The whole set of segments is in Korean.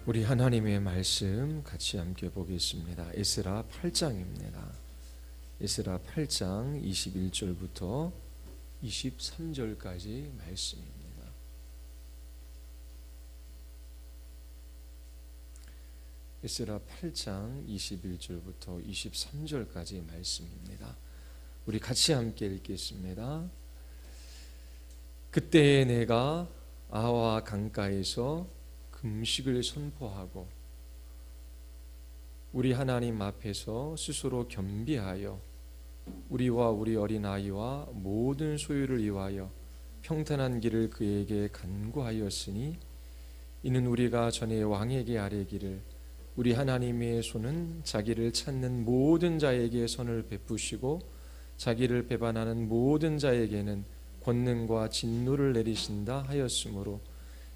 우리 하나님의 말씀 같이 함께 보겠습니다. 에스라 8장입니다. 에스라 8장 21절부터 23절까지 말씀입니다. 에스라 8장 21절부터 23절까지 말씀입니다. 우리 같이 함께 읽겠습니다. 그때 내가 아와 강가에서 금식을 선포하고 우리 하나님 앞에서 스스로 겸비하여 우리와 우리 어린아이와 모든 소유를 위하여 평탄한 길을 그에게 간구하였으니 이는 우리가 전에 왕에게 아뢰기를 우리 하나님의 손은 자기를 찾는 모든 자에게 선을 베푸시고 자기를 배반하는 모든 자에게는 권능과 진노를 내리신다 하였으므로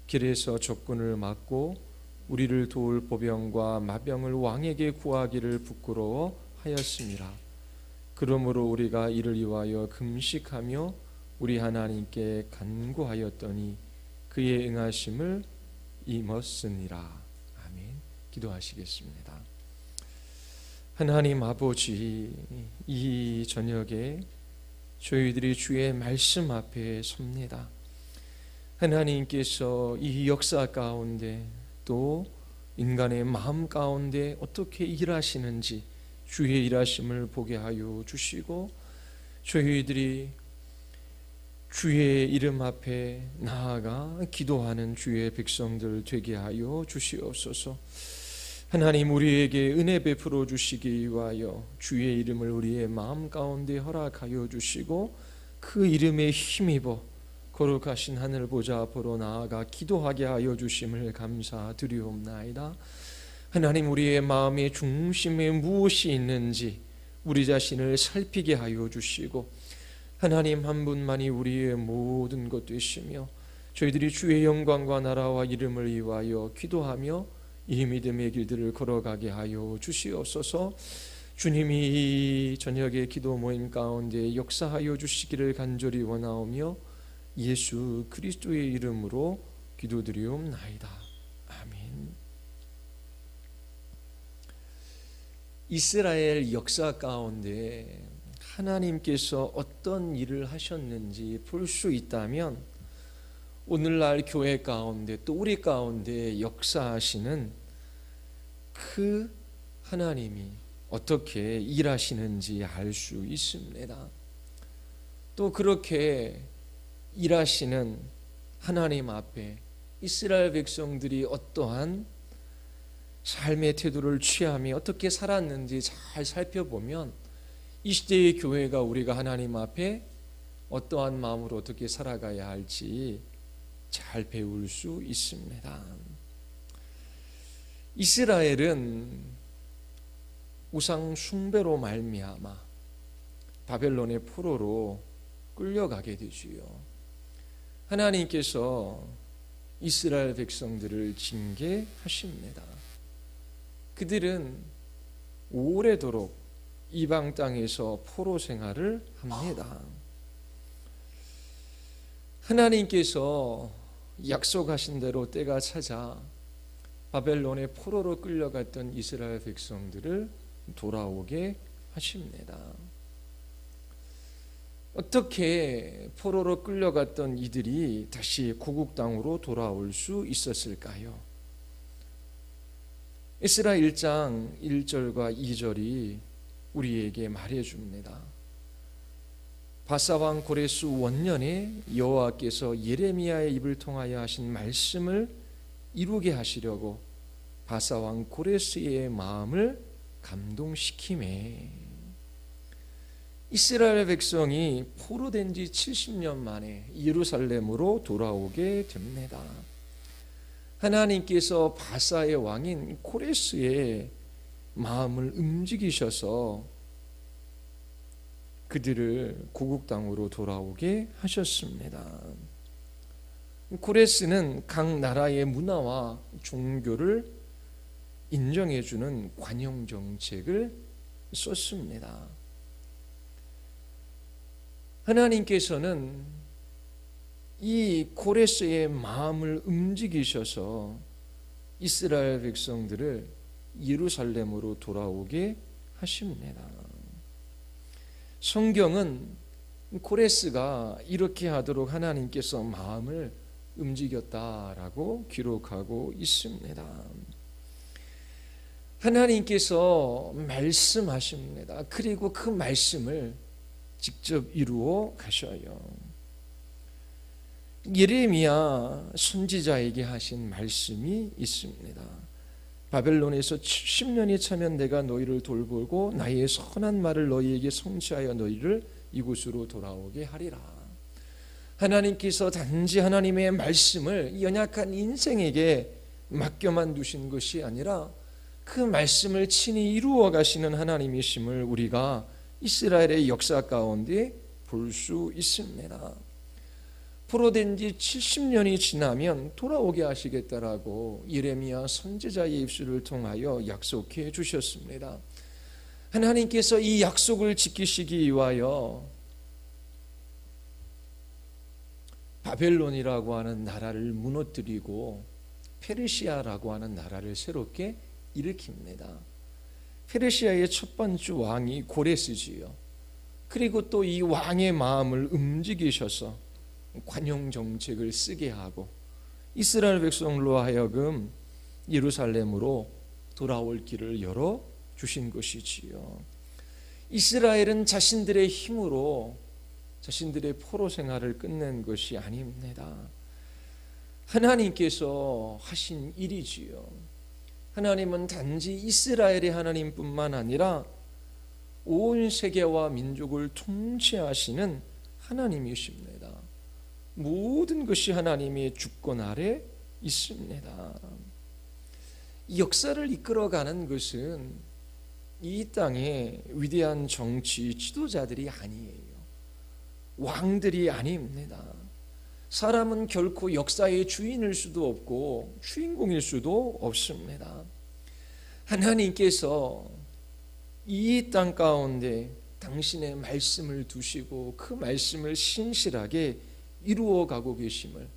길에서 적군을 막고 우리를 도울 보병과 마병을 왕에게 구하기를 부끄러워 하였음이라. 그러므로 우리가 이를 위하여 금식하며 우리 하나님께 간구하였더니 그의 응하심을 임었으니라. 아멘. 기도하시겠습니다. 하나님 아버지, 이 저녁에 저희들이 주의 말씀 앞에 섭니다. 하나님께서 이 역사 가운데 또 인간의 마음 가운데 어떻게 일하시는지 주의 일하심을 보게 하여 주시고 저희들이 주의 이름 앞에 나아가 기도하는 주의 백성들 되게 하여 주시옵소서. 하나님, 우리에게 은혜 베풀어 주시기 위하여 주의 이름을 우리의 마음 가운데 허락하여 주시고 그 이름에 힘입어 거룩하신 하늘 보좌 앞으로 나아가 기도하게 하여 주심을 감사드리옵나이다. 하나님, 우리의 마음의 중심에 무엇이 있는지 우리 자신을 살피게 하여 주시고 하나님 한 분만이 우리의 모든 것 되시며 저희들이 주의 영광과 나라와 이름을 위하여 기도하며 이 믿음의 길들을 걸어가게 하여 주시옵소서. 주님이 이 저녁의 기도 모임 가운데 역사하여 주시기를 간절히 원하오며 예수 그리스도의 이름으로 기도드리옵나이다. 아멘. 이스라엘 역사 가운데 하나님께서 어떤 일을 하셨는지 볼 수 있다면 오늘날 교회 가운데 또 우리 가운데 역사하시는 그 하나님이 어떻게 일하시는지 알 수 있습니다. 또 그렇게 일하시는 하나님 앞에 이스라엘 백성들이 어떠한 삶의 태도를 취하며 어떻게 살았는지 잘 살펴보면 이 시대의 교회가 우리가 하나님 앞에 어떠한 마음으로 어떻게 살아가야 할지 잘 배울 수 있습니다. 이스라엘은 우상 숭배로 말미암아 바벨론의 포로로 끌려가게 되지요. 하나님께서 이스라엘 백성들을 징계하십니다. 그들은 오래도록 이방 땅에서 포로 생활을 합니다. 하나님께서 약속하신 대로 때가 찾아 바벨론의 포로로 끌려갔던 이스라엘 백성들을 돌아오게 하십니다. 어떻게 포로로 끌려갔던 이들이 다시 고국 땅으로 돌아올 수 있었을까요? 에스라 1장 1절과 2절이 우리에게 말해줍니다. 바사왕 고레스 원년에 여호와께서 예레미야의 입을 통하여 하신 말씀을 이루게 하시려고 바사왕 고레스의 마음을 감동시키매 이스라엘 백성이 포로된 지 70년 만에 예루살렘으로 돌아오게 됩니다. 하나님께서 바사의 왕인 코레스의 마음을 움직이셔서 그들을 고국 땅으로 돌아오게 하셨습니다. 코레스는 각 나라의 문화와 종교를 인정해주는 관용 정책을 썼습니다. 하나님께서는 이 고레스의 마음을 움직이셔서 이스라엘 백성들을 예루살렘으로 돌아오게 하십니다. 성경은 고레스가 이렇게 하도록 하나님께서 마음을 움직였다라고 기록하고 있습니다. 하나님께서 말씀하십니다. 그리고 그 말씀을 직접 이루어 가셔요. 예레미야 선지자에게 하신 말씀이 있습니다. 바벨론에서 70년이 차면 내가 너희를 돌보고 나의 선한 말을 너희에게 성취하여 너희를 이곳으로 돌아오게 하리라. 하나님께서 단지 하나님의 말씀을 연약한 인생에게 맡겨만 두신 것이 아니라 그 말씀을 친히 이루어 가시는 하나님이심을 우리가 이스라엘의 역사 가운데 볼 수 있습니다. 포로된 지 70년이 지나면 돌아오게 하시겠다라고 예레미야 선지자의 입술을 통하여 약속해 주셨습니다. 하나님께서 이 약속을 지키시기 위하여 바벨론이라고 하는 나라를 무너뜨리고 페르시아라고 하는 나라를 새롭게 일으킵니다. 페르시아의 첫 번째 왕이 고레스지요. 그리고 또 이 왕의 마음을 움직이셔서 관용 정책을 쓰게 하고 이스라엘 백성으로 하여금 예루살렘으로 돌아올 길을 열어 주신 것이지요. 이스라엘은 자신들의 힘으로 자신들의 포로 생활을 끝낸 것이 아닙니다. 하나님께서 하신 일이지요. 하나님은 단지 이스라엘의 하나님뿐만 아니라 온 세계와 민족을 통치하시는 하나님이십니다. 모든 것이 하나님의 주권 아래 있습니다. 역사를 이끌어가는 것은 이 땅의 위대한 정치 지도자들이 아니에요. 왕들이 아닙니다. 사람은 결코 역사의 주인일 수도 없고 주인공일 수도 없습니다. 하나님께서 이 땅 가운데 당신의 말씀을 두시고 그 말씀을 신실하게 이루어 가고 계심을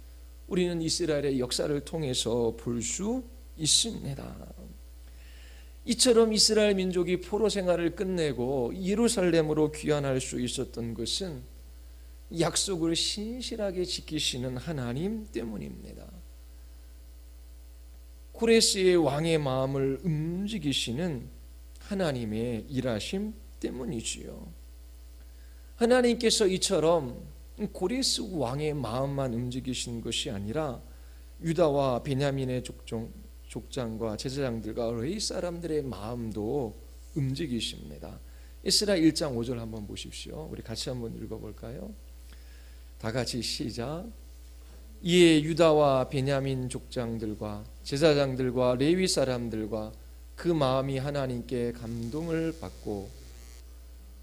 우리는 이스라엘의 역사를 통해서 볼 수 있습니다. 이처럼 이스라엘 민족이 포로 생활을 끝내고 예루살렘으로 귀환할 수 있었던 것은 약속을 신실하게 지키시는 하나님 때문입니다. 고레스의 왕의 마음을 움직이시는 하나님의 일하심 때문이지요. 하나님께서 이처럼 고레스 왕의 마음만 움직이신 것이 아니라 유다와 베냐민의 족장과 제사장들과 레위 사람들의 마음도 움직이십니다. 에스라 1장 5절 한번 보십시오. 우리 같이 한번 읽어볼까요? 다 같이 시작. 이에 유다와 베냐민 족장들과 제사장들과 레위 사람들과 그 마음이 하나님께 감동을 받고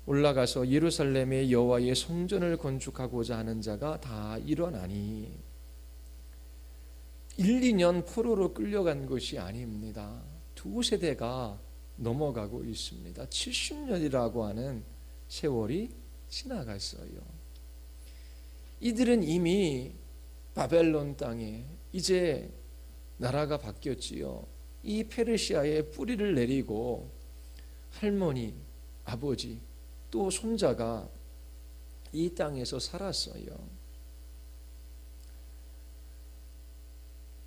올라가서 예루살렘의 여호와의 성전을 건축하고자 하는 자가 다 일어나니 1, 2년 포로로 끌려간 것이 아닙니다. 두 세대가 넘어가고 있습니다. 70년이라고 하는 세월이 지나갔어요. 이들은 이미 바벨론 땅에 이제 나라가 바뀌었지요. 이 페르시아의 뿌리를 내리고 할머니, 아버지, 또 손자가 이 땅에서 살았어요.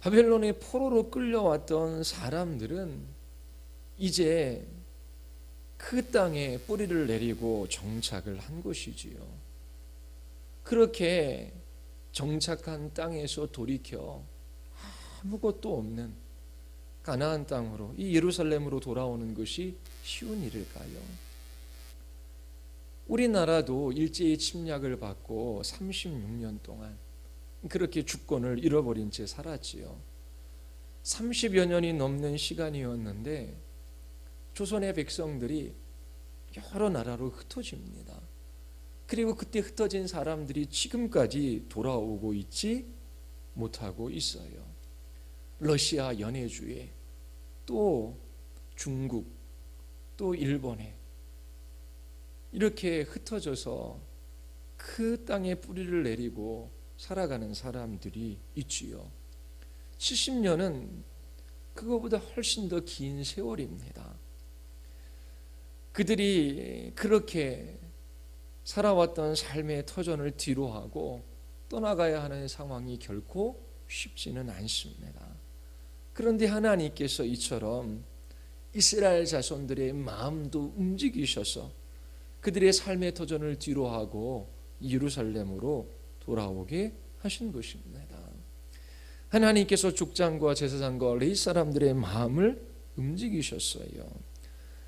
바벨론의 포로로 끌려왔던 사람들은 이제 그 땅에 뿌리를 내리고 정착을 한 것이지요. 그렇게 정착한 땅에서 돌이켜 아무것도 없는 가나안 땅으로 이 예루살렘으로 돌아오는 것이 쉬운 일일까요? 우리나라도 일제히 침략을 받고 36년 동안 그렇게 주권을 잃어버린 채 살았지요. 30여 년이 넘는 시간이었는데 조선의 백성들이 여러 나라로 흩어집니다. 그리고 그때 흩어진 사람들이 지금까지 돌아오고 있지 못하고 있어요. 러시아 연해주에, 또 중국, 또 일본에 이렇게 흩어져서 그 땅에 뿌리를 내리고 살아가는 사람들이 있지요. 70년은 그거보다 훨씬 더 긴 세월입니다. 그들이 그렇게 살아왔던 삶의 터전을 뒤로하고 떠나가야 하는 상황이 결코 쉽지는 않습니다. 그런데 하나님께서 이처럼 이스라엘 자손들의 마음도 움직이셔서 그들의 삶의 터전을 뒤로하고 예루살렘으로 돌아오게 하신 것입니다. 하나님께서 족장과 제사장과 레위 사람들의 마음을 움직이셨어요.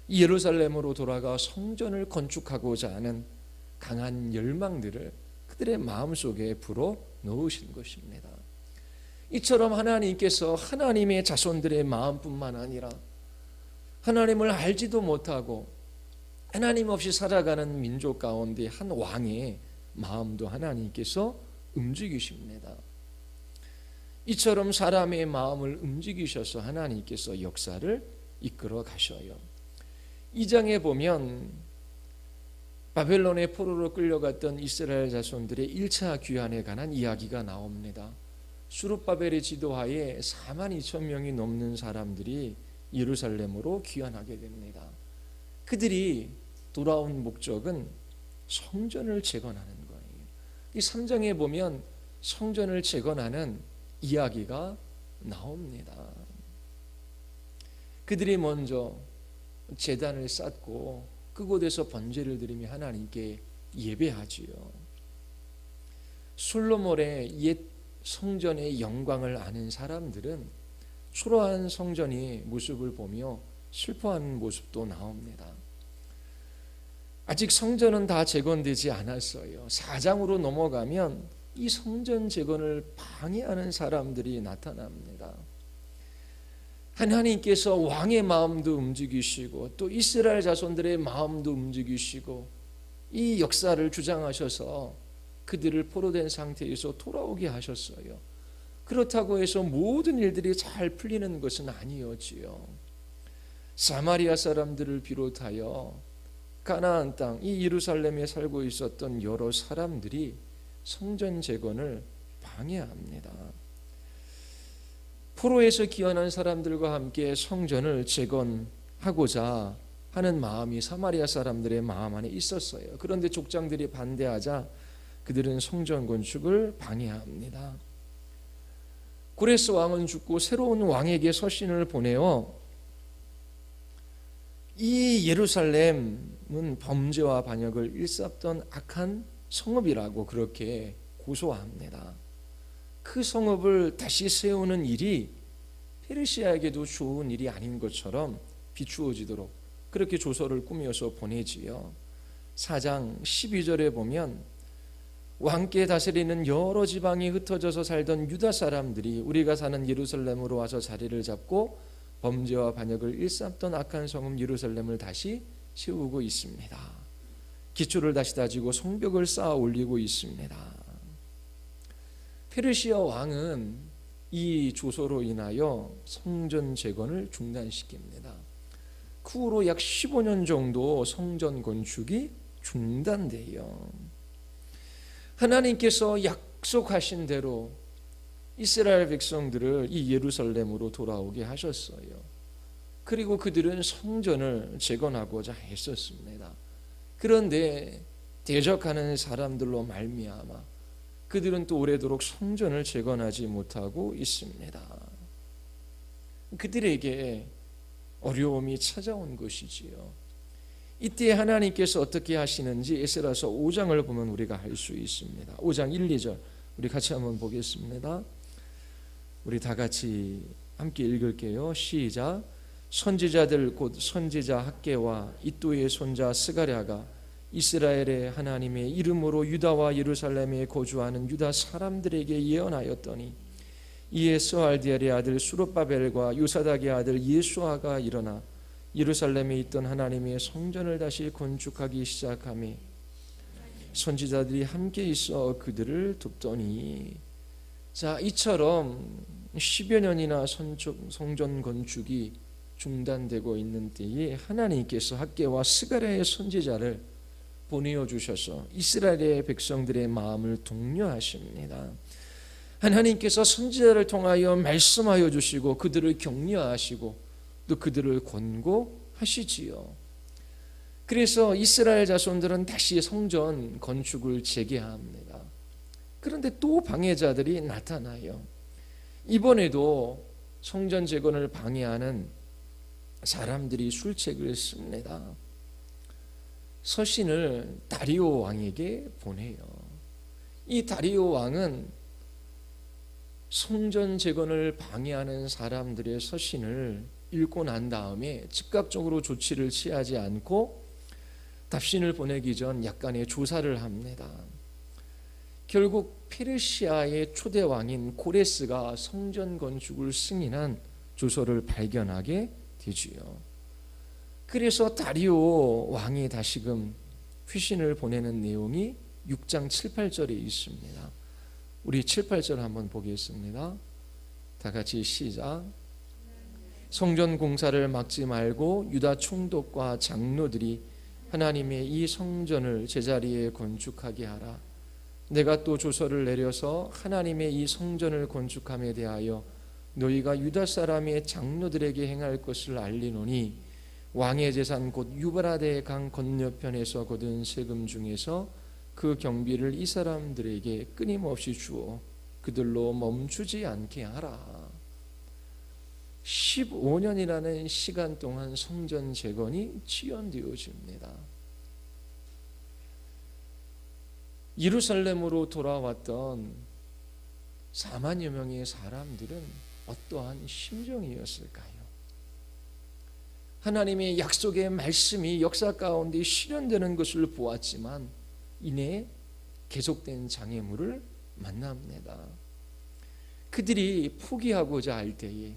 예루살렘으로 돌아가 성전을 건축하고자 하는 강한 열망들을 그들의 마음속에 불어 넣으신 것입니다. 이처럼 하나님께서 하나님의 자손들의 마음뿐만 아니라 하나님을 알지도 못하고 하나님 없이 살아가는 민족 가운데 한 왕의 마음도 하나님께서 움직이십니다. 이처럼 사람의 마음을 움직이셔서 하나님께서 역사를 이끌어 가셔요. 2장에 보면 바벨론의 포로로 끌려갔던 이스라엘 자손들의 1차 귀환에 관한 이야기가 나옵니다. 수룹바벨의 지도하에 4만 2천 명이 넘는 사람들이 예루살렘으로 귀환하게 됩니다. 그들이 돌아온 목적은 성전을 재건하는 거예요. 이 3장에 보면 성전을 재건하는 이야기가 나옵니다. 그들이 먼저 제단을 쌓고 그곳에서 번제를 드리며 하나님께 예배하지요. 솔로몬의 옛 성전의 영광을 아는 사람들은 초라한 성전의 모습을 보며 슬퍼하는 모습도 나옵니다. 아직 성전은 다 재건되지 않았어요. 4장으로 넘어가면 이 성전 재건을 방해하는 사람들이 나타납니다. 하나님께서 왕의 마음도 움직이시고 또 이스라엘 자손들의 마음도 움직이시고 이 역사를 주장하셔서 그들을 포로된 상태에서 돌아오게 하셨어요. 그렇다고 해서 모든 일들이 잘 풀리는 것은 아니었지요. 사마리아 사람들을 비롯하여 가나안 땅, 이 예루살렘에 살고 있었던 여러 사람들이 성전 재건을 방해합니다. 포로에서 귀환한 사람들과 함께 성전을 재건하고자 하는 마음이 사마리아 사람들의 마음 안에 있었어요. 그런데 족장들이 반대하자 그들은 성전 건축을 방해합니다. 고레스 왕은 죽고 새로운 왕에게 서신을 보내어 이 예루살렘은 범죄와 반역을 일삼던 악한 성읍이라고 그렇게 고소합니다. 그 성읍을 다시 세우는 일이 페르시아에게도 좋은 일이 아닌 것처럼 비추어지도록 그렇게 조서를 꾸며서 보내지요. 4장 12절에 보면 왕께 다스리는 여러 지방이 흩어져서 살던 유다 사람들이 우리가 사는 예루살렘으로 와서 자리를 잡고 범죄와 반역을 일삼던 악한 성읍 예루살렘을 다시 세우고 있습니다. 기초를 다시 다지고 성벽을 쌓아 올리고 있습니다. 페르시아 왕은 이 조서로 인하여 성전 재건을 중단시킵니다. 그 후로 약 15년 정도 성전 건축이 중단돼요. 하나님께서 약속하신 대로 이스라엘 백성들을 이 예루살렘으로 돌아오게 하셨어요. 그리고 그들은 성전을 재건하고자 했었습니다. 그런데 대적하는 사람들로 말미암아 그들은 또 오래도록 성전을 재건하지 못하고 있습니다. 그들에게 어려움이 찾아온 것이지요. 이때 하나님께서 어떻게 하시는지 에스라서 5장을 보면 우리가 알 수 있습니다. 5장 1, 2절 우리 같이 한번 보겠습니다. 우리 다 같이 함께 읽을게요. 시작. 선지자들 곧 선지자 학개와 이또의 손자 스가랴가 이스라엘의 하나님의 이름으로 유다와 예루살렘에 거주하는 유다 사람들에게 예언하였더니 이에 스알디엘의 아들 수룹바벨과 요사닥의 아들 예수아가 일어나 예루살렘에 있던 하나님의 성전을 다시 건축하기 시작하며 선지자들이 함께 있어 그들을 돕더니 자, 이처럼 10여 년이나 성전 건축이 중단되고 있는 때에 하나님께서 학개와 스가랴의 선지자를 보내어 주셔서 이스라엘의 백성들의 마음을 독려하십니다. 하나님께서 선지자를 통하여 말씀하여 주시고 그들을 격려하시고 또 그들을 권고하시지요. 그래서 이스라엘 자손들은 다시 성전 건축을 재개합니다. 그런데 또 방해자들이 나타나요. 이번에도 성전 재건을 방해하는 사람들이 술책을 씁니다. 서신을 다리오 왕에게 보내요. 이 다리오 왕은 성전 재건을 방해하는 사람들의 서신을 읽고 난 다음에 즉각적으로 조치를 취하지 않고 답신을 보내기 전 약간의 조사를 합니다. 결국 페르시아의 초대 왕인 고레스가 성전 건축을 승인한 조서를 발견하게 되지요. 그래서 다리오 왕이 다시금 회신을 보내는 내용이 6장 7, 8절에 있습니다. 우리 7, 8절 한번 보겠습니다. 다 같이 시작. 성전 공사를 막지 말고 유다 총독과 장로들이 하나님의 이 성전을 제자리에 건축하게 하라. 내가 또 조서를 내려서 하나님의 이 성전을 건축함에 대하여 너희가 유다 사람의 장로들에게 행할 것을 알리노니 왕의 재산 곧 유브라데 강 건너편에서 거둔 세금 중에서 그 경비를 이 사람들에게 끊임없이 주어 그들로 멈추지 않게 하라. 15년이라는 시간 동안 성전 재건이 지연되어집니다. 예루살렘으로 돌아왔던 4만여 명의 사람들은 어떠한 심정이었을까요? 하나님의 약속의 말씀이 역사 가운데 실현되는 것을 보았지만 이내 계속된 장애물을 만납니다. 그들이 포기하고자 할 때에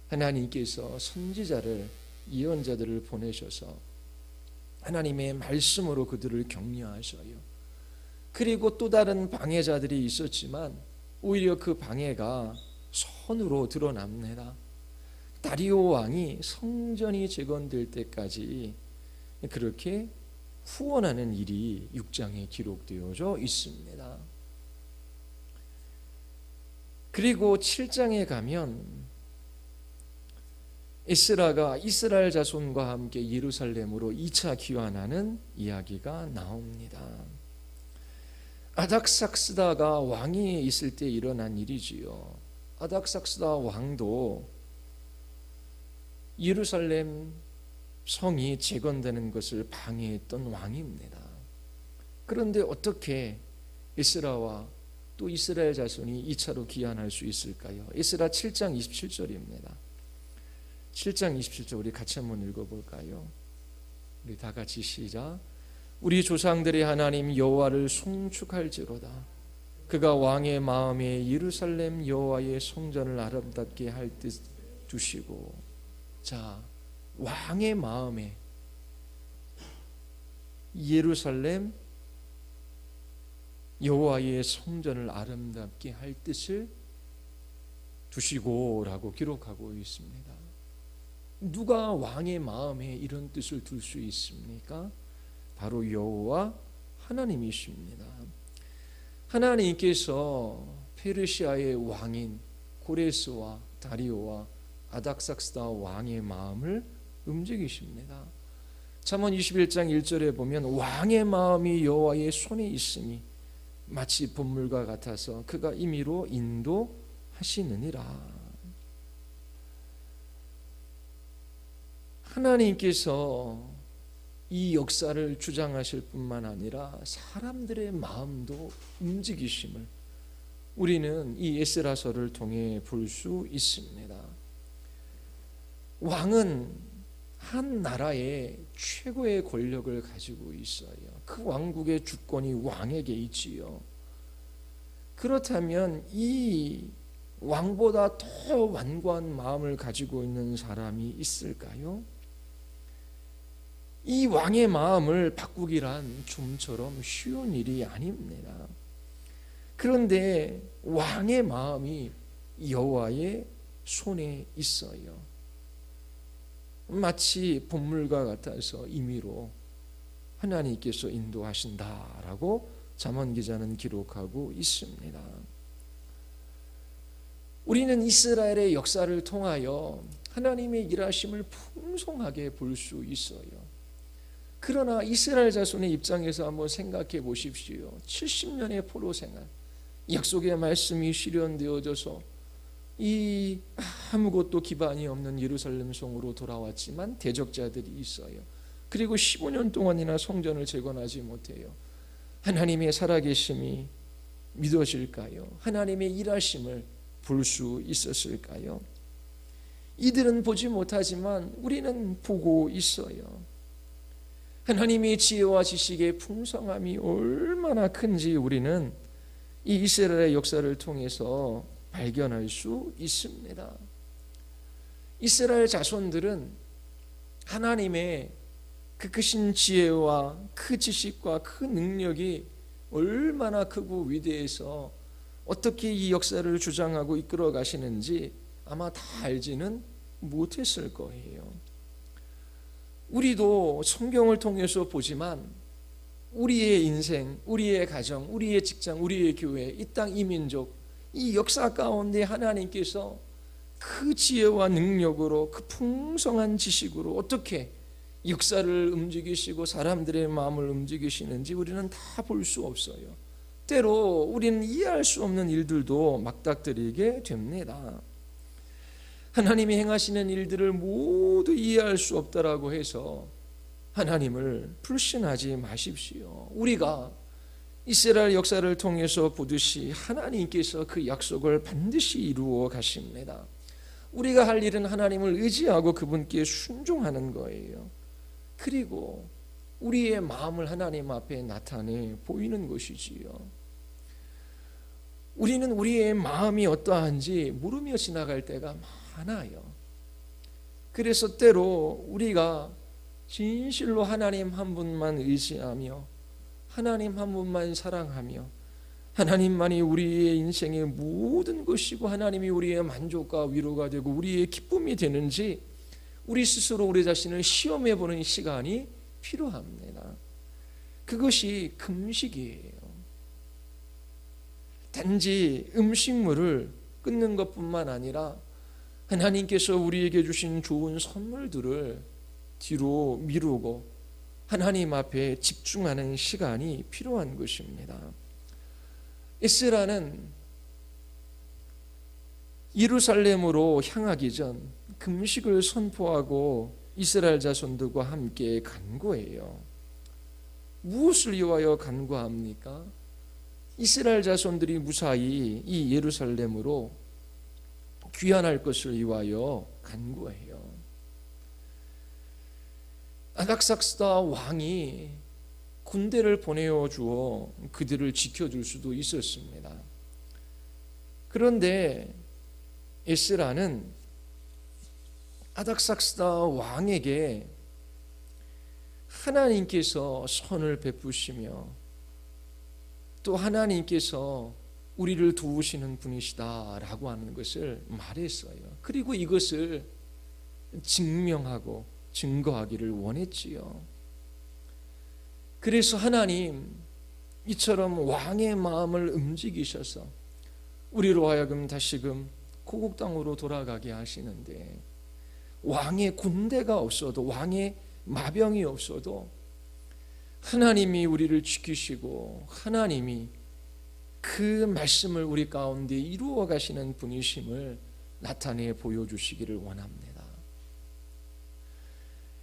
하나님께서 선지자를, 예언자들을 보내셔서 하나님의 말씀으로 그들을 격려하셔요. 그리고 또 다른 방해자들이 있었지만 오히려 그 방해가 선으로 드러납니다. 다리오 왕이 성전이 재건될 때까지 그렇게 후원하는 일이 6장에 기록되어져 있습니다. 그리고 7장에 가면 에스라가 이스라엘 자손과 함께 예루살렘으로 2차 귀환하는 이야기가 나옵니다. 아닥삭스다가 왕이 있을 때 일어난 일이지요. 아닥삭스다 왕도 예루살렘 성이 재건되는 것을 방해했던 왕입니다. 그런데 어떻게 에스라와 또 이스라엘 자손이 2차로 귀환할 수 있을까요? 에스라 7장 27절입니다. 7장 27절 우리 같이 한번 읽어볼까요? 우리 다 같이 시작. 우리 조상들의 하나님 여호와를 송축할지로다. 그가 왕의 마음에 예루살렘 여호와의 성전을 아름답게 할 듯 두시고. 자, 왕의 마음에 예루살렘 여호와의 성전을 아름답게 할 뜻을 두시고라고 기록하고 있습니다. 누가 왕의 마음에 이런 뜻을 둘 수 있습니까? 바로 여호와 하나님이십니다. 하나님께서 페르시아의 왕인 고레스와 다리오와 아닥삭스다 왕의 마음을 움직이십니다. 잠언 21장 1절에 보면 왕의 마음이 여호와의 손에 있으니 마치 봇물과 같아서 그가 임의로 인도하시느니라. 하나님께서 이 역사를 주장하실 뿐만 아니라 사람들의 마음도 움직이심을 우리는 이 에스라서를 통해 볼 수 있습니다. 왕은 한 나라의 최고의 권력을 가지고 있어요. 그 왕국의 주권이 왕에게 있지요. 그렇다면 이 왕보다 더 완고한 마음을 가지고 있는 사람이 있을까요? 이 왕의 마음을 바꾸기란 좀처럼 쉬운 일이 아닙니다. 그런데 왕의 마음이 여호와의 손에 있어요. 마치 봇물과 같아서 임의로 하나님께서 인도하신다라고 잠언 기자는 기록하고 있습니다. 우리는 이스라엘의 역사를 통하여 하나님의 일하심을 풍성하게 볼 수 있어요. 그러나 이스라엘 자손의 입장에서 한번 생각해 보십시오. 70년의 포로 생활, 약속의 말씀이 실현되어져서 이 아무것도 기반이 없는 예루살렘 성으로 돌아왔지만 대적자들이 있어요. 그리고 15년 동안이나 성전을 재건하지 못해요. 하나님의 살아계심이 믿어질까요? 하나님의 일하심을 볼 수 있었을까요? 이들은 보지 못하지만 우리는 보고 있어요. 하나님의 지혜와 지식의 풍성함이 얼마나 큰지 우리는 이 이스라엘의 역사를 통해서 발견할 수 있습니다. 이스라엘 자손들은 하나님의 그 크신 지혜와 그 지식과 그 능력이 얼마나 크고 위대해서 어떻게 이 역사를 주장하고 이끌어 가시는지 아마 다 알지는 못했을 거예요. 우리도 성경을 통해서 보지만 우리의 인생, 우리의 가정, 우리의 직장, 우리의 교회, 이 땅, 이 민족, 이 역사 가운데 하나님께서 그 지혜와 능력으로 그 풍성한 지식으로 어떻게 역사를 움직이시고 사람들의 마음을 움직이시는지 우리는 다 볼 수 없어요. 때로 우리는 이해할 수 없는 일들도 막닥뜨리게 됩니다. 하나님이 행하시는 일들을 모두 이해할 수 없다라고 해서 하나님을 불신하지 마십시오. 우리가 이스라엘 역사를 통해서 보듯이 하나님께서 그 약속을 반드시 이루어 가십니다. 우리가 할 일은 하나님을 의지하고 그분께 순종하는 거예요. 그리고 우리의 마음을 하나님 앞에 나타내 보이는 것이지요. 우리는 우리의 마음이 어떠한지 모르며 지나갈 때가 많아요. 그래서 때로 우리가 진실로 하나님 한 분만 의지하며 하나님 한 분만 사랑하며 하나님만이 우리의 인생의 모든 것이고 하나님이 우리의 만족과 위로가 되고 우리의 기쁨이 되는지 우리 스스로 우리 자신을 시험해 보는 시간이 필요합니다. 그것이 금식이에요. 단지 음식물을 끊는 것뿐만 아니라 하나님께서 우리에게 주신 좋은 선물들을 뒤로 미루고 하나님 앞에 집중하는 시간이 필요한 것입니다. 에스라는 예루살렘으로 향하기 전 금식을 선포하고 이스라엘 자손들과 함께 간구해요. 무엇을 위하여 간구합니까? 이스라엘 자손들이 무사히 이 예루살렘으로 귀환할 것을 위하여 간구해요. 아닥삭스다 왕이 군대를 보내어 주어 그들을 지켜줄 수도 있었습니다. 그런데 에스라는 아닥삭스다 왕에게 하나님께서 선을 베푸시며 또 하나님께서 우리를 도우시는 분이시다라고 하는 것을 말했어요. 그리고 이것을 증명하고 증거하기를 원했지요. 그래서 하나님 이처럼 왕의 마음을 움직이셔서 우리로 하여금 다시금 고국 땅으로 돌아가게 하시는데 왕의 군대가 없어도 왕의 마병이 없어도 하나님이 우리를 지키시고 하나님이 그 말씀을 우리 가운데 이루어 가시는 분이심을 나타내 보여주시기를 원합니다.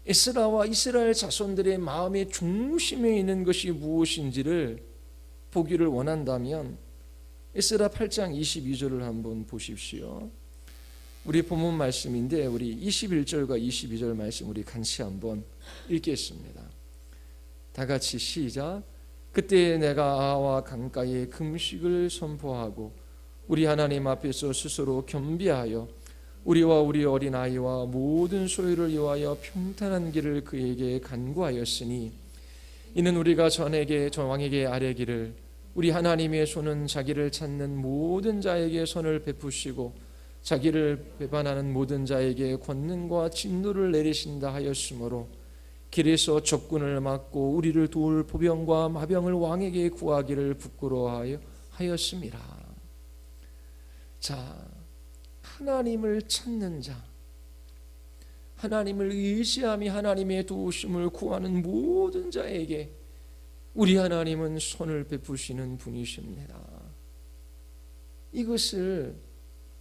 에스라와 이스라엘 자손들의 마음의 중심에 있는 것이 무엇인지를 보기를 원한다면 에스라 8장 22절을 한번 보십시오. 우리 본문 말씀인데 우리 21절과 22절 말씀 우리 같이 한번 읽겠습니다. 다 같이 시작. 그때 내가 아와 강가에 금식을 선포하고 우리 하나님 앞에서 스스로 겸비하여 우리와 우리 어린아이와 모든 소유를 위하여 평탄한 길을 그에게 간구하였으니 이는 우리가 저 왕에게 아뢰기를 우리 하나님의 손은 자기를 찾는 모든 자에게 선을 베푸시고 자기를 배반하는 모든 자에게 권능과 진노를 내리신다 하였으므로 길에서 적군을 막고 우리를 도울 보병과 마병을 왕에게 구하기를 부끄러워하였음이라. 자, 하나님을 찾는 자, 하나님을 의지하며 하나님의 도우심을 구하는 모든 자에게 우리 하나님은 손을 베푸시는 분이십니다. 이것을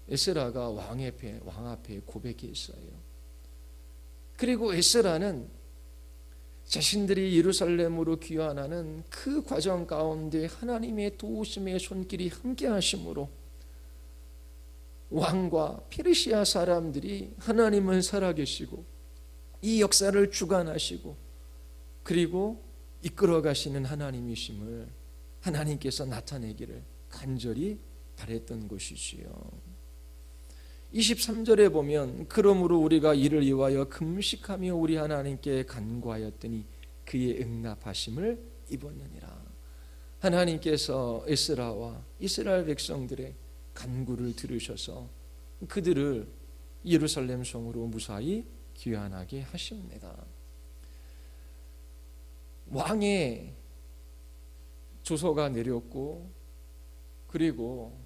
에스라가 왕 앞에 고백했어요. 그리고 에스라는 자신들이 예루살렘으로 귀환하는 그 과정 가운데 하나님의 도우심의 손길이 함께 하심으로 왕과 페르시아 사람들이 하나님은 살아계시고 이 역사를 주관하시고 그리고 이끌어 가시는 하나님이심을 하나님께서 나타내기를 간절히 바랬던 것이지요. 23절에 보면 그러므로 우리가 이를 위하여 금식하며 우리 하나님께 간구하였더니 그의 응답하심을 입었느니라. 하나님께서 에스라와 이스라엘 백성들의 간구를 들으셔서 그들을 예루살렘 성으로 무사히 귀환하게 하십니다. 왕의 조서가 내렸고 그리고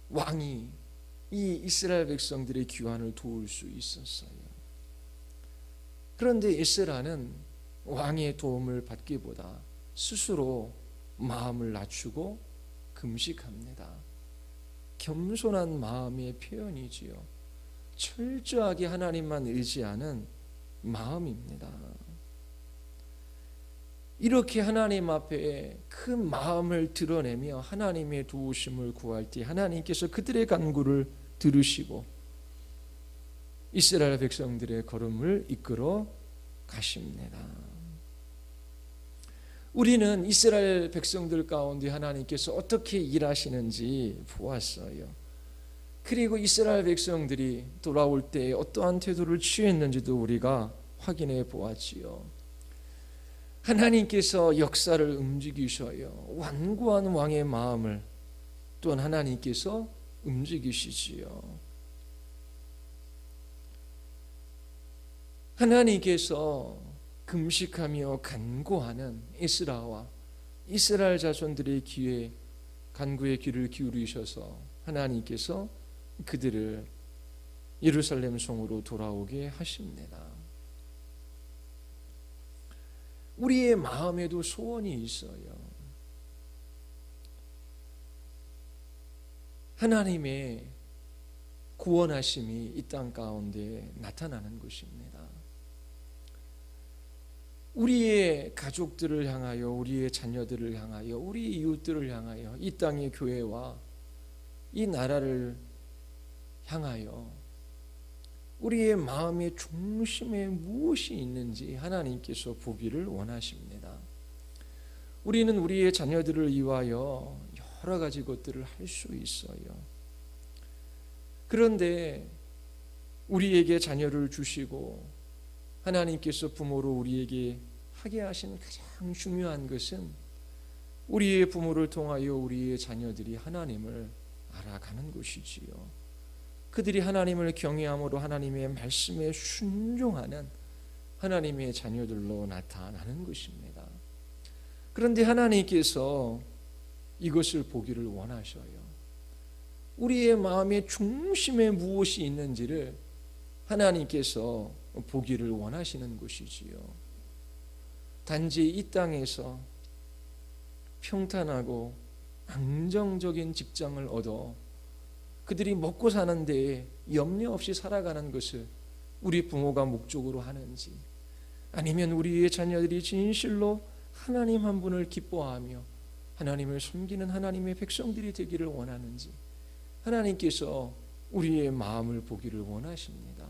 왕이 이 이스라엘 백성들의 귀환을 도울 수 있었어요. 그런데 에스라는 왕의 도움을 받기보다 스스로 마음을 낮추고 금식합니다. 겸손한 마음의 표현이지요. 철저하게 하나님만 의지하는 마음입니다. 이렇게 하나님 앞에 그 마음을 드러내며 하나님의 도우심을 구할 때 하나님께서 그들의 간구를 들으시고 이스라엘 백성들의 걸음을 이끌어 가십니다. 우리는 이스라엘 백성들 가운데 하나님께서 어떻게 일하시는지 보았어요. 그리고 이스라엘 백성들이 돌아올 때 어떠한 태도를 취했는지도 우리가 확인해 보았지요. 하나님께서 역사를 움직이셔요. 완고한 왕의 마음을 또한 하나님께서 움직이시지요. 하나님께서 금식하며 간구하는 에스라와 이스라엘 자손들의 귀에 간구의 귀를 기울이셔서 하나님께서 그들을 예루살렘 성으로 돌아오게 하십니다. 우리의 마음에도 소원이 있어요. 하나님의 구원하심이 이 땅 가운데 나타나는 것입니다. 우리의 가족들을 향하여, 우리의 자녀들을 향하여, 우리 이웃들을 향하여, 이 땅의 교회와 이 나라를 향하여 우리의 마음의 중심에 무엇이 있는지 하나님께서 보기를 원하십니다. 우리는 우리의 자녀들을 위하여 여러 가지 것들을 할 수 있어요. 그런데 우리에게 자녀를 주시고 하나님께서 부모로 우리에게 하게 하신 가장 중요한 것은 우리의 부모를 통하여 우리의 자녀들이 하나님을 알아가는 것이지요. 그들이 하나님을 경외함으로 하나님의 말씀에 순종하는 하나님의 자녀들로 나타나는 것입니다. 그런데 하나님께서 이것을 보기를 원하셔요. 우리의 마음의 중심에 무엇이 있는지를 하나님께서 보기를 원하시는 것이지요. 단지 이 땅에서 평탄하고 안정적인 직장을 얻어 그들이 먹고 사는 데에 염려 없이 살아가는 것을 우리 부모가 목적으로 하는지, 아니면 우리의 자녀들이 진실로 하나님 한 분을 기뻐하며 하나님을 섬기는 하나님의 백성들이 되기를 원하는지 하나님께서 우리의 마음을 보기를 원하십니다.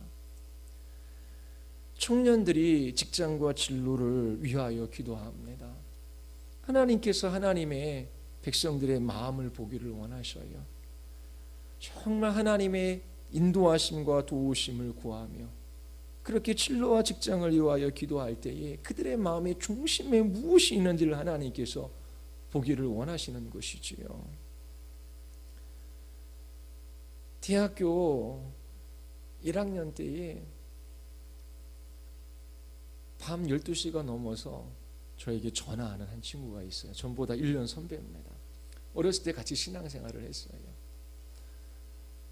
청년들이 직장과 진로를 위하여 기도합니다. 하나님께서 하나님의 백성들의 마음을 보기를 원하셔요. 정말 하나님의 인도하심과 도우심을 구하며 그렇게 진로와 직장을 위하여 기도할 때에 그들의 마음의 중심에 무엇이 있는지를 하나님께서 보기를 원하시는 것이지요. 대학교 1학년 때에 밤 12시가 넘어서 저에게 전화하는 한 친구가 있어요. 전보다 1년 선배입니다. 어렸을 때 같이 신앙생활을 했어요.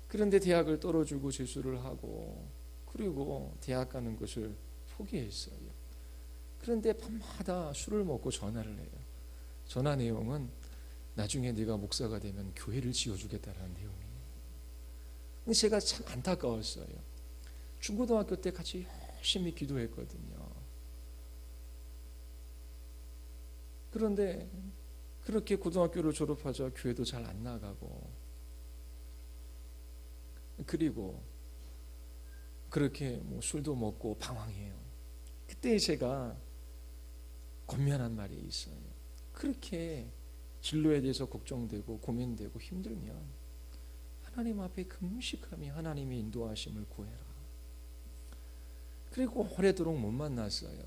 그런데 대학을 떨어지고 재수를 하고 그리고 대학 가는 것을 포기했어요. 그런데 밤마다 술을 먹고 전화를 해요. 전화 내용은 나중에 네가 목사가 되면 교회를 지어주겠다라는 내용이에요. 근데 제가 참 안타까웠어요. 중고등학교 때 같이 열심히 기도했거든요. 그런데 그렇게 고등학교를 졸업하자 교회도 잘 안 나가고, 그리고 그렇게 뭐 술도 먹고 방황해요. 그때 제가 권면한 말이 있어요. 그렇게 진로에 대해서 걱정되고 고민되고 힘들면 하나님 앞에 금식하며 하나님의 인도하심을 구해라. 그리고 오래도록 못 만났어요.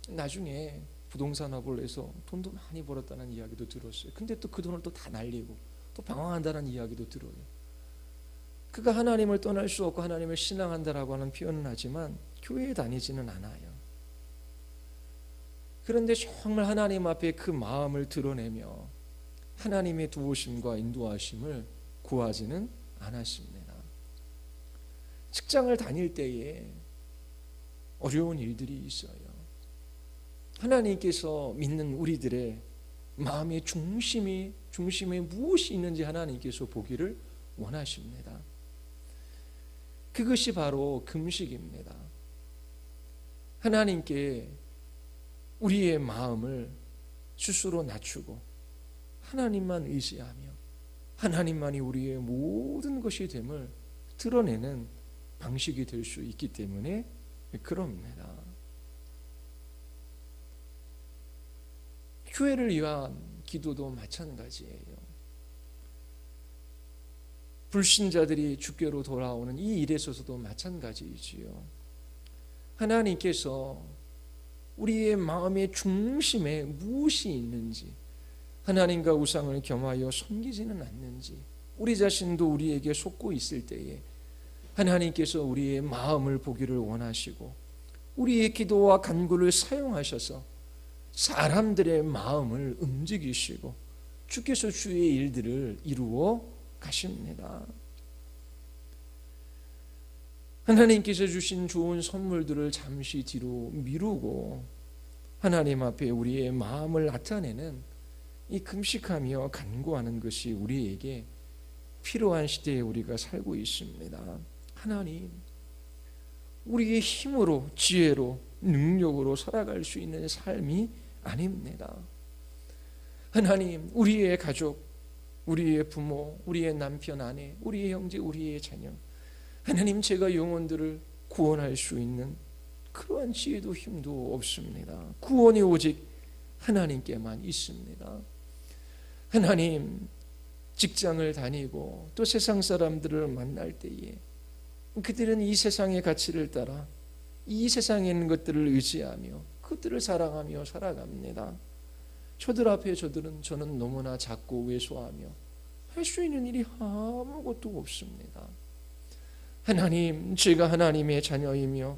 나중에 부동산업을 해서 돈도 많이 벌었다는 이야기도 들었어요. 근데 또 그 돈을 또 다 날리고 또 방황한다는 이야기도 들어요. 그가 하나님을 떠날 수 없고 하나님을 신앙한다라고 하는 표현은 하지만 교회에 다니지는 않아요. 그런데 정말 하나님 앞에 그 마음을 드러내며 하나님의 도우심과 인도하심을 구하지는 않았습니다. 직장을 다닐 때에 어려운 일들이 있어요. 하나님께서 믿는 우리들의 마음의 중심에 무엇이 있는지 하나님께서 보기를 원하십니다. 그것이 바로 금식입니다. 하나님께 우리의 마음을 스스로 낮추고 하나님만 의지하며 하나님만이 우리의 모든 것이 됨을 드러내는 방식이 될 수 있기 때문에 그럽니다. 교회를 위한 기도도 마찬가지예요. 불신자들이 주께로 돌아오는 이 일에 있어서도 마찬가지이지요. 하나님께서 우리의 마음의 중심에 무엇이 있는지, 하나님과 우상을 겸하여 섬기지는 않는지, 우리 자신도 우리에게 속고 있을 때에 하나님께서 우리의 마음을 보기를 원하시고 우리의 기도와 간구를 사용하셔서 사람들의 마음을 움직이시고 주께서 주의 일들을 이루어 가십니다. 하나님께서 주신 좋은 선물들을 잠시 뒤로 미루고 하나님 앞에 우리의 마음을 나타내는 이 금식하며 간구하는 것이 우리에게 필요한 시대에 우리가 살고 있습니다. 하나님, 우리의 힘으로, 지혜로, 능력으로 살아갈 수 있는 삶이 아닙니다. 하나님, 우리의 가족, 우리의 부모, 우리의 남편, 아내, 우리의 형제, 우리의 자녀, 하나님, 제가 영혼들을 구원할 수 있는 그러한 지혜도 힘도 없습니다. 구원이 오직 하나님께만 있습니다. 하나님, 직장을 다니고 또 세상 사람들을 만날 때에 그들은 이 세상의 가치를 따라 이 세상에 있는 것들을 의지하며 그들을 사랑하며 살아갑니다. 저들 앞에 저는 너무나 작고 왜소하며 할 수 있는 일이 아무것도 없습니다. 하나님, 제가 하나님의 자녀이며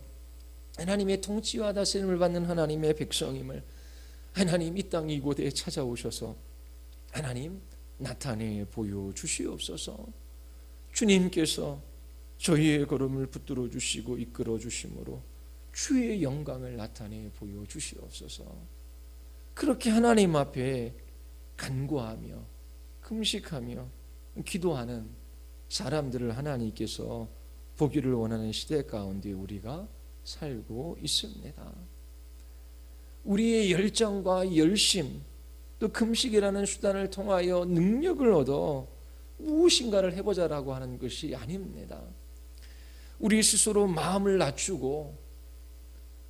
하나님의 통치와 다스림을 받는 하나님의 백성임을 하나님 이 땅 이곳에 찾아오셔서 하나님 나타내 보여주시옵소서. 주님께서 저희의 걸음을 붙들어 주시고 이끌어 주심으로 주의 영광을 나타내 보여주시옵소서. 그렇게 하나님 앞에 간구하며 금식하며 기도하는 사람들을 하나님께서 보기를 원하는 시대 가운데 우리가 살고 있습니다. 우리의 열정과 열심, 또 금식이라는 수단을 통하여 능력을 얻어 무엇인가를 해보자라고 하는 것이 아닙니다. 우리 스스로 마음을 낮추고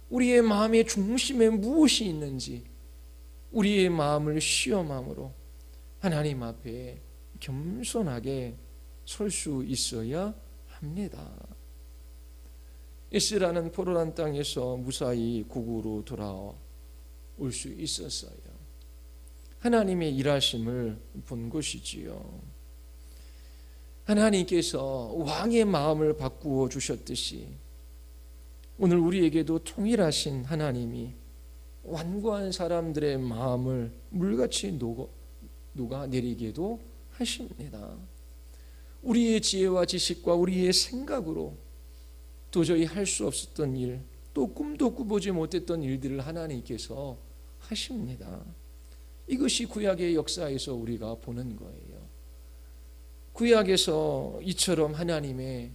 우리의 마음의 중심에 무엇이 있는지 우리의 마음을 시험함으로 하나님 앞에 겸손하게 설 수 있어야 합니다. 에스라는 포로란 땅에서 무사히 고국으로 돌아올 수 있었어요. 하나님의 일하심을 본 것이지요. 하나님께서 왕의 마음을 바꾸어 주셨듯이 오늘 우리에게도 통일하신 하나님이 완고한 사람들의 마음을 물같이 녹아내리게도 하십니다. 우리의 지혜와 지식과 우리의 생각으로 도저히 할 수 없었던 일, 또 꿈도 꾸보지 못했던 일들을 하나님께서 하십니다. 이것이 구약의 역사에서 우리가 보는 거예요. 구약에서 이처럼 하나님의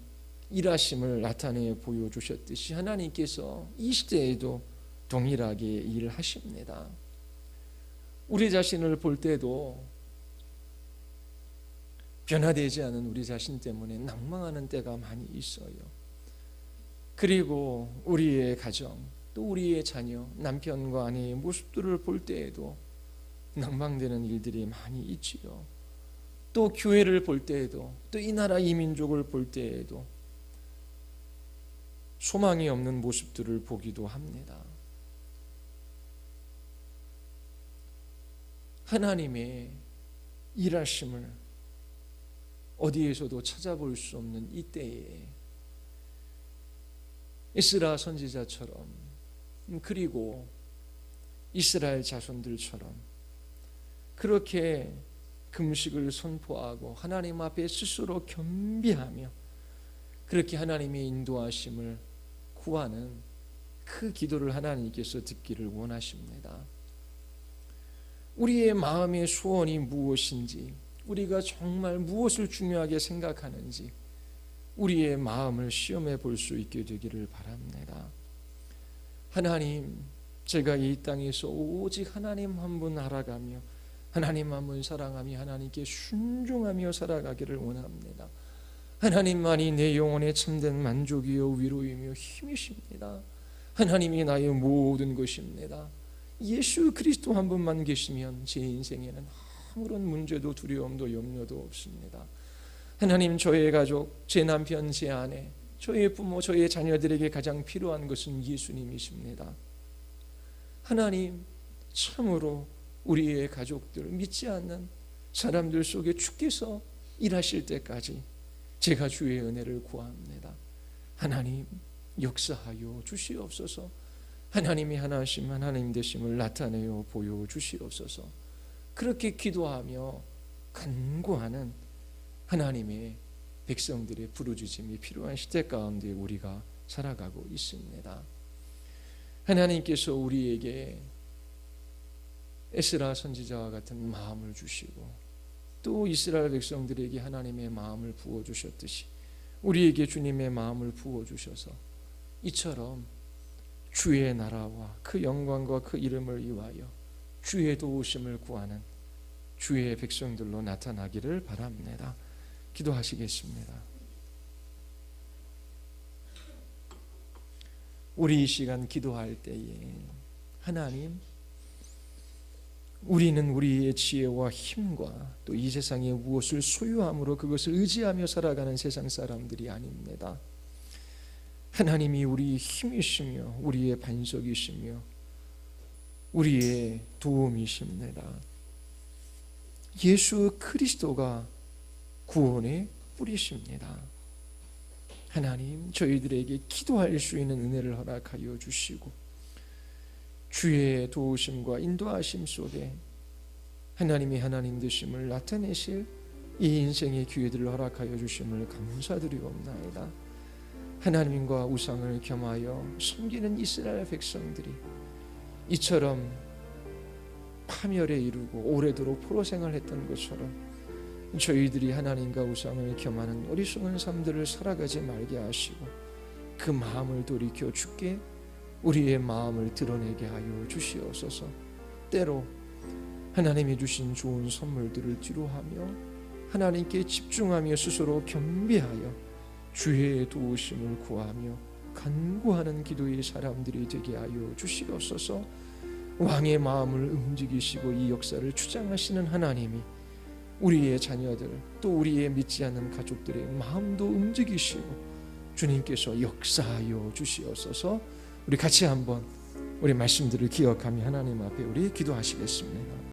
일하심을 나타내 보여주셨듯이 하나님께서 이 시대에도 동일하게 일하십니다. 우리 자신을 볼 때도 변화되지 않은 우리 자신 때문에 낭망하는 때가 많이 있어요. 그리고 우리의 가정, 또 우리의 자녀, 남편과 아내의 모습들을 볼 때에도 낭망되는 일들이 많이 있지요. 또 교회를 볼 때에도, 또 이 나라 이 민족을 볼 때에도 소망이 없는 모습들을 보기도 합니다. 하나님의 일하심을 어디에서도 찾아볼 수 없는 이때에 에스라 선지자처럼, 그리고 이스라엘 자손들처럼 그렇게 금식을 선포하고 하나님 앞에 스스로 겸비하며 그렇게 하나님의 인도하심을 구하는 그 기도를 하나님께서 듣기를 원하십니다. 우리의 마음의 소원이 무엇인지, 우리가 정말 무엇을 중요하게 생각하는지 우리의 마음을 시험해 볼 수 있게 되기를 바랍니다. 하나님, 제가 이 땅에서 오직 하나님 한 분 알아가며 하나님 한 분 사랑하며 하나님께 순종하며 살아가기를 원합니다. 하나님만이 내 영혼의 참된 만족이요 위로이며 힘이십니다. 하나님이 나의 모든 것입니다. 예수 그리스도 한 분만 계시면 제 인생에는 아무런 문제도 두려움도 염려도 없습니다. 하나님, 저의 가족, 제 남편, 제 아내, 저의 부모, 저의 자녀들에게 가장 필요한 것은 예수님이십니다. 하나님, 참으로 우리의 가족들, 믿지 않는 사람들 속에 주께서 일하실 때까지 제가 주의 은혜를 구합니다. 하나님, 역사하여 주시옵소서. 하나님이 하나님, 하나님 되심을 나타내어 보여주시옵소서. 그렇게 기도하며 간구하는 하나님의 백성들의 부르짖음이 필요한 시대 가운데 우리가 살아가고 있습니다. 하나님께서 우리에게 에스라 선지자와 같은 마음을 주시고 또 이스라엘 백성들에게 하나님의 마음을 부어주셨듯이 우리에게 주님의 마음을 부어주셔서 이처럼 주의 나라와 그 영광과 그 이름을 위하여 주의 도우심을 구하는 주의 백성들로 나타나기를 바랍니다. 기도하시겠습니다. 우리 이 시간 기도할 때에 하나님, 우리는 우리의 지혜와 힘과 또 이 세상에 무엇을 소유함으로 그것을 의지하며 살아가는 세상 사람들이 아닙니다. 하나님이 우리의 힘이시며 우리의 반석이시며 우리의 도움이십니다. 예수 그리스도가 구원의 뿌리십니다. 하나님, 저희들에게 기도할 수 있는 은혜를 허락하여 주시고 주의 도우심과 인도하심 속에 하나님이 하나님 되심을 나타내실 이 인생의 기회들을 허락하여 주심을 감사드리옵나이다. 하나님과 우상을 겸하여 섬기는 이스라엘 백성들이 이처럼 파멸에 이르고 오래도록 포로 생활했던 것처럼 저희들이 하나님과 우상을 겸하는 어리석은 삶들을 살아가지 말게 하시고 그 마음을 돌이켜 주께 우리의 마음을 드러내게 하여 주시옵소서. 때로 하나님이 주신 좋은 선물들을 뒤로하며 하나님께 집중하며 스스로 겸비하여 주의 도우심을 구하며 간구하는 기도의 사람들이 되게 하여 주시옵소서. 왕의 마음을 움직이시고 이 역사를 주장하시는 하나님이 우리의 자녀들 또 우리의 믿지 않는 가족들의 마음도 움직이시고 주님께서 역사하여 주시옵소서. 우리 같이 한번 우리 말씀들을 기억하며 하나님 앞에 우리 기도하시겠습니다.